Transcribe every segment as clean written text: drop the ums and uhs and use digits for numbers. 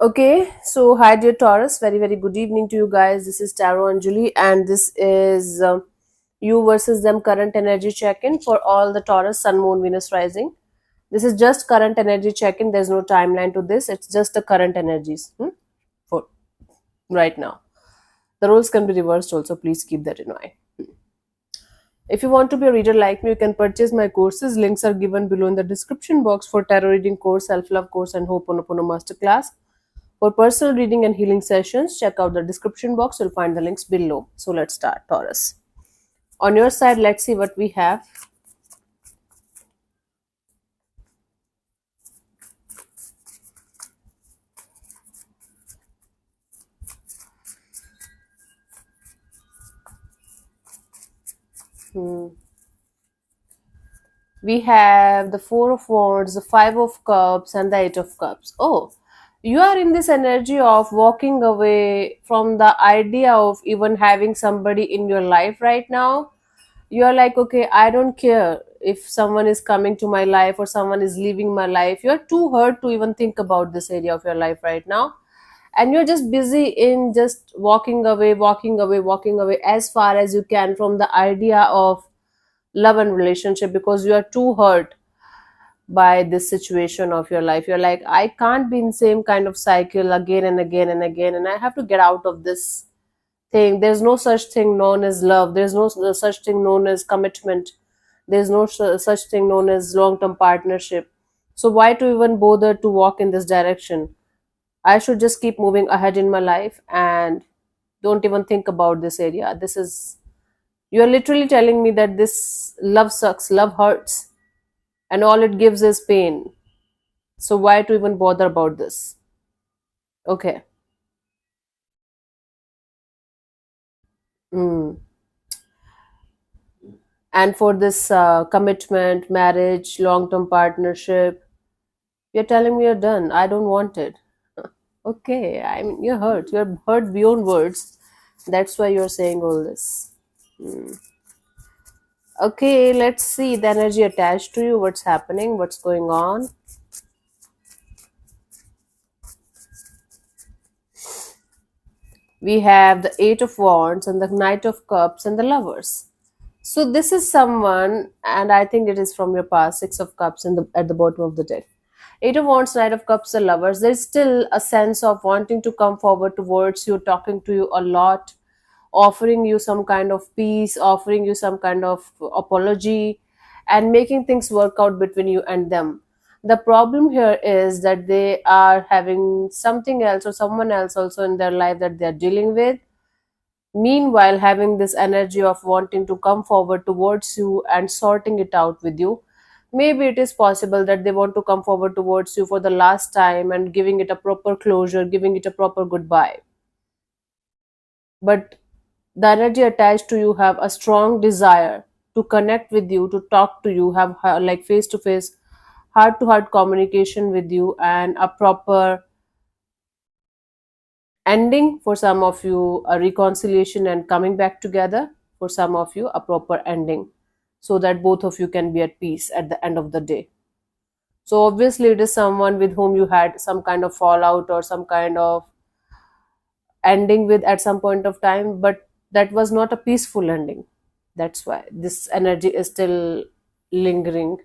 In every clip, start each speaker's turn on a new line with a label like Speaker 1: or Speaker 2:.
Speaker 1: Okay, so hi dear Taurus, very very good evening to you guys. This is Tarot Anjali, and this is you versus them current energy check-in for all the Taurus, Sun, Moon, Venus rising. This is just current energy check-in. There's no timeline to this. It's just the current energies for right now. The roles can be reversed also. Please keep that in mind. If you want to be a reader like me, you can purchase my courses. Links are given below in the description box for tarot reading course, self-love course, and Ho'oponopono masterclass. For personal reading and healing sessions, check out the description box. You'll find the links below. So let's start, Taurus. On your side, let's see what we have. Hmm. We have the Four of Wands, the Five of Cups, and the Eight of Cups. Oh, you are in this energy of walking away from the idea of even having somebody in your life right now. You are like, okay, I don't care if someone is coming to my life or someone is leaving my life. You're too hurt to even think about this area of your life right now, and you're just busy in just walking away, walking away, walking away as far as you can from the idea of love and relationship, because you are too hurt by this situation of your life. You're like, I can't be in same kind of cycle again and again and again, and I have to get out of this thing. There's no such thing known as love. There's no such thing known as commitment. There's no such thing known as long-term partnership. So why to even bother to walk in this direction? I should just keep moving ahead in my life and don't even think about this area. This is, you're literally telling me that this love sucks, love hurts, and all it gives is pain. So why to even bother about this? Okay. Mm. And for this commitment, marriage, long term partnership, you're telling me you're done. I don't want it. Okay, I mean, you're hurt. You're hurt beyond words. That's why you're saying all this. Okay, let's see the energy attached to you. What's happening? What's going on? We have the Eight of Wands and the Knight of Cups and the Lovers. So this is someone, and I think it is from your past. Six of Cups in the at the bottom of the deck. Eight of Wands, Knight of Cups, the Lovers. There's still a sense of wanting to come forward towards you, talking to you a lot, offering you some kind of peace, offering you some kind of apology, and making things work out between you and them. The problem here is that they are having something else or someone else also in their life that they are dealing with. Meanwhile, having this energy of wanting to come forward towards you and sorting it out with you. Maybe it is possible that they want to come forward towards you for the last time and giving it a proper closure, giving it a proper goodbye. But the energy attached to you have a strong desire to connect with you, to talk to you, have like face to face, heart to heart communication with you, and a proper ending for some of you, a reconciliation and coming back together for some of you, a proper ending, so that both of you can be at peace at the end of the day. So obviously it is someone with whom you had some kind of fallout or some kind of ending with at some point of time, but that was not a peaceful ending. That's why this energy is still lingering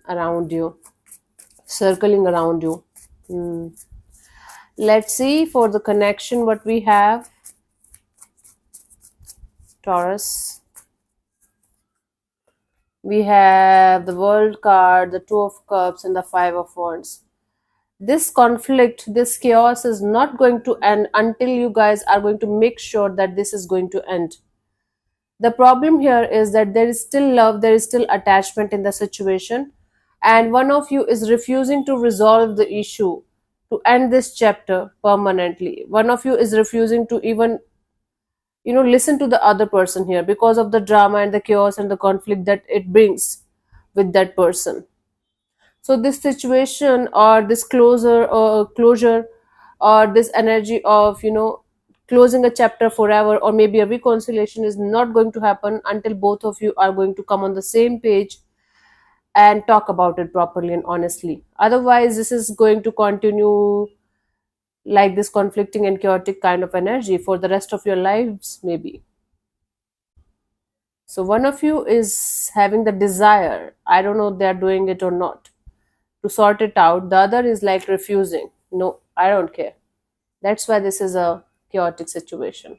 Speaker 1: around you, circling around you. Hmm. Let's see for the connection what we have, Taurus. We have the World card, the Two of Cups, and the Five of Wands. This conflict, this chaos is not going to end until you guys are going to make sure that this is going to end. The problem here is that there is still love, there is still attachment in the situation, and one of you is refusing to resolve the issue, to end this chapter permanently. One of you is refusing to even, listen to the other person here because of the drama and the chaos and the conflict that it brings with that person. So this situation or this closure or this energy of closing a chapter forever or maybe a reconciliation is not going to happen until both of you are going to come on the same page and talk about it properly and honestly. Otherwise, this is going to continue like this conflicting and chaotic kind of energy for the rest of your lives, maybe. So, one of you is having the desire, I don't know if they're doing it or not, to sort it out. The other is like refusing. No, I don't care. That's why this is a chaotic situation.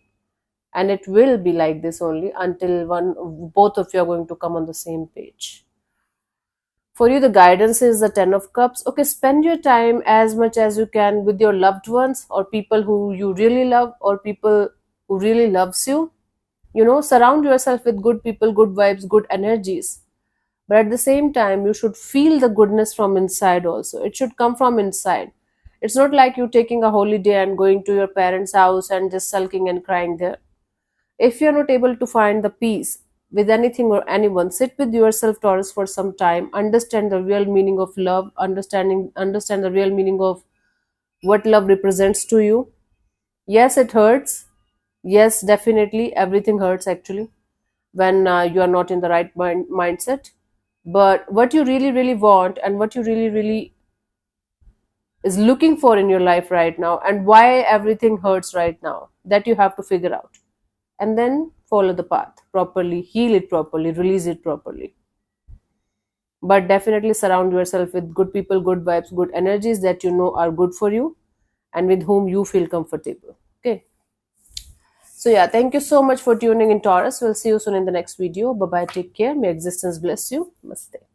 Speaker 1: And it will be like this only until both of you are going to come on the same page. For you, the guidance is the 10 of cups. Okay, spend your time as much as you can with your loved ones or people who you really love or people who really loves you. Surround yourself with good people, good vibes, good energies. But at the same time, you should feel the goodness from inside also. It should come from inside. It's not like you taking a holiday and going to your parents' house and just sulking and crying there. If you're not able to find the peace with anything or anyone, sit with yourself, Taurus, for some time. Understand the real meaning of love. Understand the real meaning of what love represents to you. Yes, it hurts. Yes, definitely, everything hurts actually when you are not in the right mindset. But what you really, really want and what you really, really is looking for in your life right now and why everything hurts right now, that you have to figure out and then follow the path properly, heal it properly, release it properly. But definitely surround yourself with good people, good vibes, good energies that you know are good for you and with whom you feel comfortable. Okay. So, yeah, thank you so much for tuning in, Taurus. We'll see you soon in the next video. Bye bye. Take care. May existence bless you. Namaste.